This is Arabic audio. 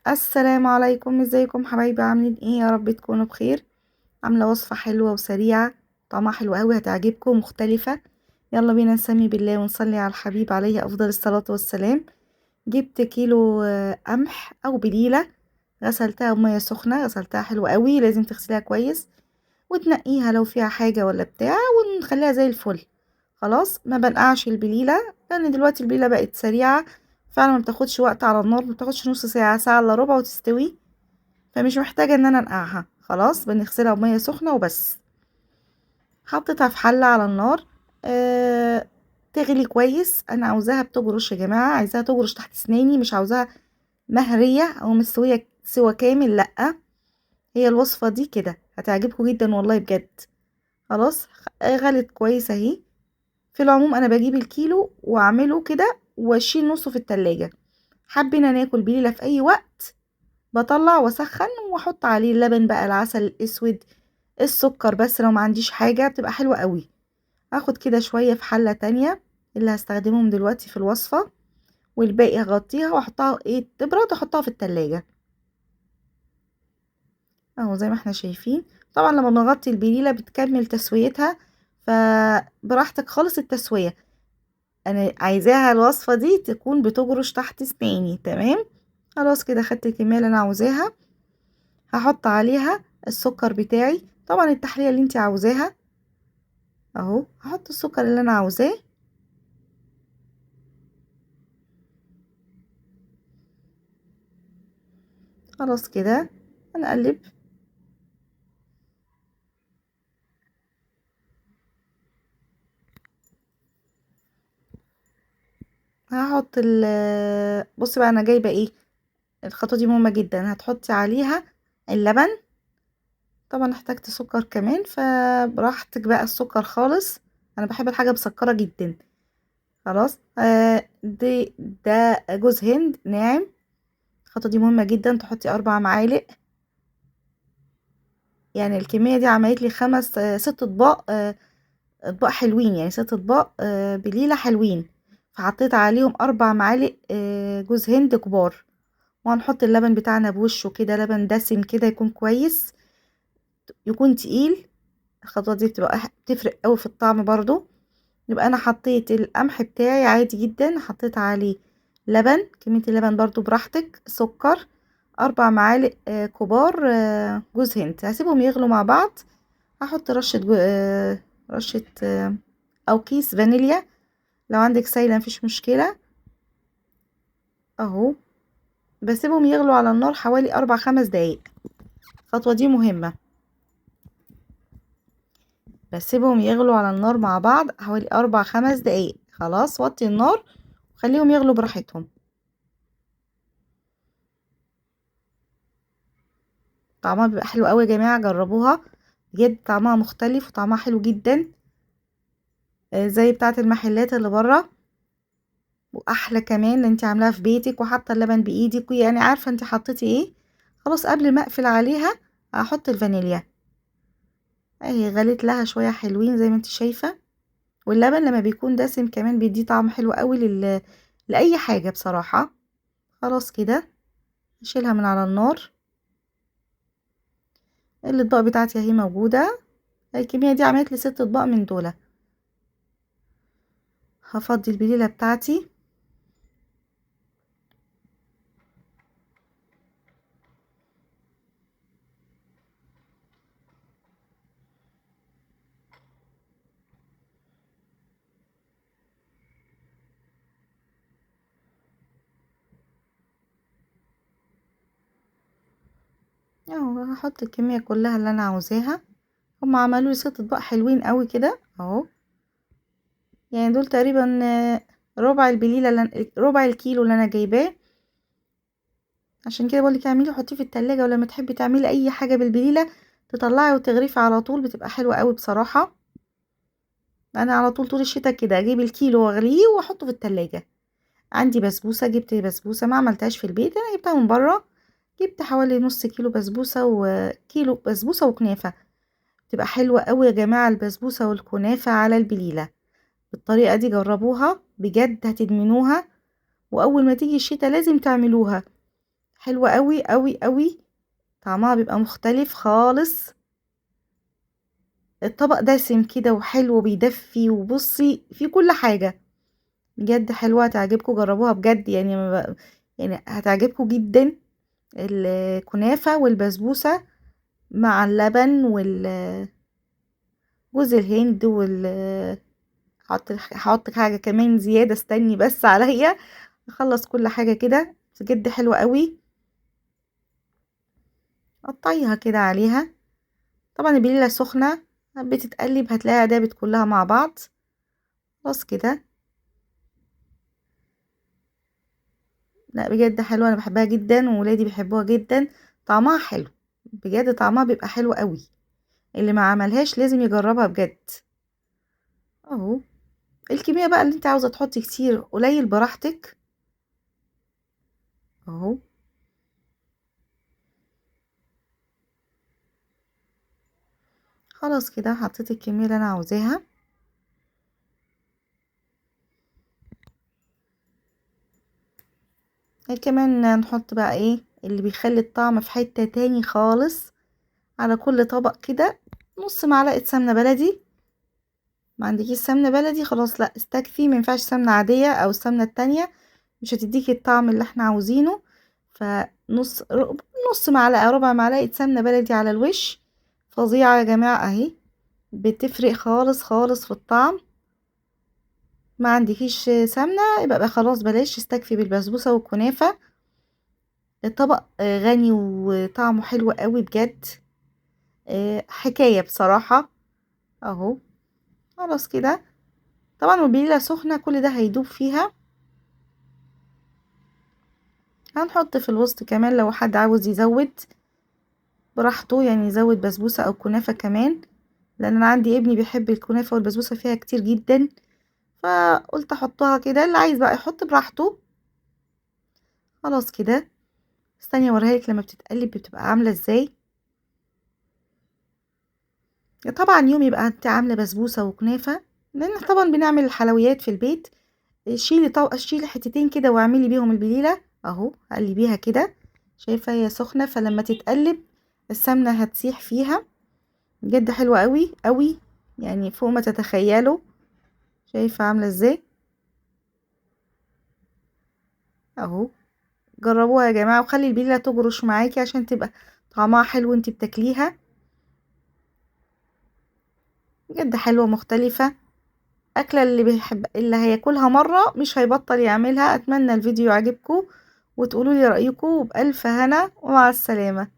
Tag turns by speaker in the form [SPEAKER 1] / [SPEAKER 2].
[SPEAKER 1] السلام عليكم، ازيكم حبايبي؟ عاملين ايه؟ يا رب تكونوا بخير. عامله وصفه حلوه وسريعه، طعمها حلو قوي، هتعجبكم، مختلفه. يلا بينا نسمي بالله ونصلي على الحبيب عليه افضل الصلاه والسلام. جبت كيلو قمح او بليله. غسلتها بميه سخنه، غسلتها حلو قوي، لازم تغسليها كويس وتنقيها لو فيها حاجه ولا بتاع، ونخليها زي الفل. خلاص، ما بنقعش البليله لان دلوقتي البليله بقت سريعه، فعلا ما بتاخدش وقت على النار، ما بتاخدش نص ساعه، ساعه الا ربع وتستوي. فمش محتاجة ان انا انقعها، خلاص بنغسلها بمية سخنة وبس. حطيتها في حلة على النار. أه تغلي كويس. انا عاوزاها بتجرش يا جماعة، عايزاها تجرش تحت اسناني، مش عاوزاها مهرية او مستوية سوا كامل، لأ. هي الوصفة دي كده هتعجبكم جدا والله بجد. خلاص، غلت كويس اهي. في العموم انا بجيب الكيلو واعمله كده واشيل نصه في التلاجة. حابين ناكل بليلة في اي وقت، بطلع واسخن واحط عليه اللبن بقى، العسل الاسود، السكر، بس لو ما عنديش حاجة بتبقى حلوة قوي. هاخد كده شوية في حلة تانية اللي هستخدمهم دلوقتي في الوصفة، والباقي هغطيها واحطها تبرد واحطها في التلاجة. اهو زي ما احنا شايفين. طبعا لما بنغطي البليلة بتكمل تسويتها، فبراحتك خالص التسوية. انا عايزاها الوصفة دي تكون بتجرش تحت اسناني، تمام. خلاص كده خدت الكمية اللي انا عاوزاها. هحط عليها السكر بتاعي، طبعا التحلية اللي انت عاوزاها. اهو هحط السكر اللي انا عاوزاه. خلاص كده هنقلب. هحط بصي بقى انا جايبه ايه. الخطوه دي مهمه جدا، هتحطي عليها اللبن. طبعا احتجت سكر كمان، فبراحتك بقى السكر خالص. انا بحب الحاجه مسكره جدا. خلاص، ده جوز هند ناعم. الخطوه دي مهمه جدا، تحطي 4 معالق. يعني الكميه دي عملت لي 6 اطباق، اطباق حلوين، يعني 6 اطباق بليلة حلوين. فحطيت عليهم 4 معالق جوز هند كبار. وهنحط اللبن بتاعنا بوشه كده، لبن دسم كده يكون كويس، يكون تقيل. الخطوة دي بتفرق قوي في الطعم برضو. يبقى انا حطيت القمح بتاعي عادي جدا، حطيت عليه لبن، كمية اللبن برضو براحتك، سكر، 4 معالق كبار جوز هند. هسيبهم يغلوا مع بعض. هحط رشة او كيس فانيليا، لو عندك سايلة مفيش مشكلة. اهو بسيبهم يغلوا على النار حوالي 4 5 دقايق. الخطوة دي مهمة. بسيبهم يغلوا على النار مع بعض حوالي 4 5 دقايق. خلاص وطي النار وخليهم يغلوا براحتهم. طعمها بيبقى حلو قوي يا جماعة، جربوها بجد، طعمها مختلف وطعمها حلو جدا. زي بتاعة المحلات اللي بره، واحلى كمان اللي انت عاملاها في بيتك وحاطه اللبن بايدك، يعني عارفه انت حطيتي ايه. خلاص قبل ما اقفل عليها هحط الفانيليا. اهي غليت لها شويه حلوين زي ما انت شايفه. واللبن لما بيكون دسم كمان بيديه طعم حلو قوي لاي حاجه بصراحه. خلاص كده اشيلها من على النار. الاطباق بتاعتي اهي موجوده. الكميه دي عملت لي 6 اطباق من دول. هفضي البليله بتاعتي. اهو هحط الكميه كلها اللي انا عاوزاها. هم عملوا لي 6 اطباق حلوين قوي كده اهو. يعني دول تقريبا ربع البليله ربع الكيلو اللي انا جايباه. عشان كده بقولك اعملي حطيه في التلاجة، ولما تحبي تعملي اي حاجه بالبليله تطلعي وتغرفي على طول، بتبقى حلوه قوي بصراحه. انا على طول طول الشتاء كده اجيب الكيلو واغليه واحطه في التلاجة. عندي بسبوسه، جبت بسبوسه ما عملتهاش في البيت، انا جبتها من بره. جبت حوالي نص كيلو بسبوسه، وكيلو بسبوسه وكنافه. بتبقى حلوه قوي يا جماعه البسبوسه والكنافه على البليله. بالطريقه دي جربوها بجد هتدمنوها. واول ما تيجي الشتاء لازم تعملوها. حلوة قوي قوي قوي، طعمها بيبقى مختلف خالص. الطبق دسم كده وحلو وبيدفي، وبصي في كل حاجة، بجد حلوة هتعجبكم، جربوها بجد يعني يعني هتعجبكم جدا. الكنافة والبسبوسة مع اللبن جوز الهند هحط حاجة كمان زيادة، استني بس عليا اخلص كل حاجة كده، بجد حلوة قوي. قطعيها كده عليها، طبعا البليلة سخنة بتتقلب، هتلاقيها دابت كلها مع بعض. خلاص كده. لا بجد حلوة، انا بحبها جدا وولادي بيحبوها جدا، طعمها حلو، بجد طعمها بيبقى حلو قوي. اللي ما عملهاش لازم يجربها بجد. اهو الكمية بقى اللي انت عاوزة تحطي كتير قليل براحتك. اهو خلاص كده حطيت الكمية اللي انا عاوزاها. كمان نحط بقى ايه اللي بيخلي الطعم في حتة تاني خالص، على كل طبق كده نص معلقة سمنة بلدي. ما عندكيش سمنة بلدي خلاص لا استكفي، مينفعش سمنة عادية او السمنة التانية، مش هتديكي الطعم اللي احنا عاوزينه. فنص نص معلقة، ربع معلقة سمنة بلدي على الوش، فظيعة يا جماعة اهي، بتفرق خالص خالص في الطعم. ما عندكيش سمنة يبقى بقى خلاص بلاش، استكفي بالبسبوسة والكنافة. الطبق غني وطعمه حلو قوي بجد، حكاية بصراحة. اهو خلاص كده، طبعا والبليلة سخنة كل ده هيدوب فيها. هنحط في الوسط كمان لو حد عاوز يزود براحته، يعني يزود بسبوسة او كنافة كمان، لان انا عندي ابني بيحب الكنافة والبسبوسة فيها كتير جدا، فقلت احطها كده، اللي عايز بقى يحط براحته. خلاص كده، استني اوريهالك لما بتتقلب بتبقى عاملة ازاي. طبعا يوم يبقى انت عاملة بسبوسة وكنافة، لان طبعا بنعمل الحلويات في البيت، شيلي حتتين كده واعملي بيهم البليلة اهو، قلبيها كده، شايفة هي سخنة، فلما تتقلب السمنة هتسيح فيها، بجد حلوة قوي قوي، يعني فوق ما تتخيلوا. شايفة عاملة ازاي اهو. جربوها يا جماعة، وخلي البليلة تجرش معاكي عشان تبقى طعمها حلو وانتي بتاكليها، بجد حلوة مختلفة. أكلة اللي بيحب اللي هياكلها مرة مش هيبطل يعملها. أتمنى الفيديو يعجبكم وتقولوا لي رأيكم، وبألف هنا ومع السلامة.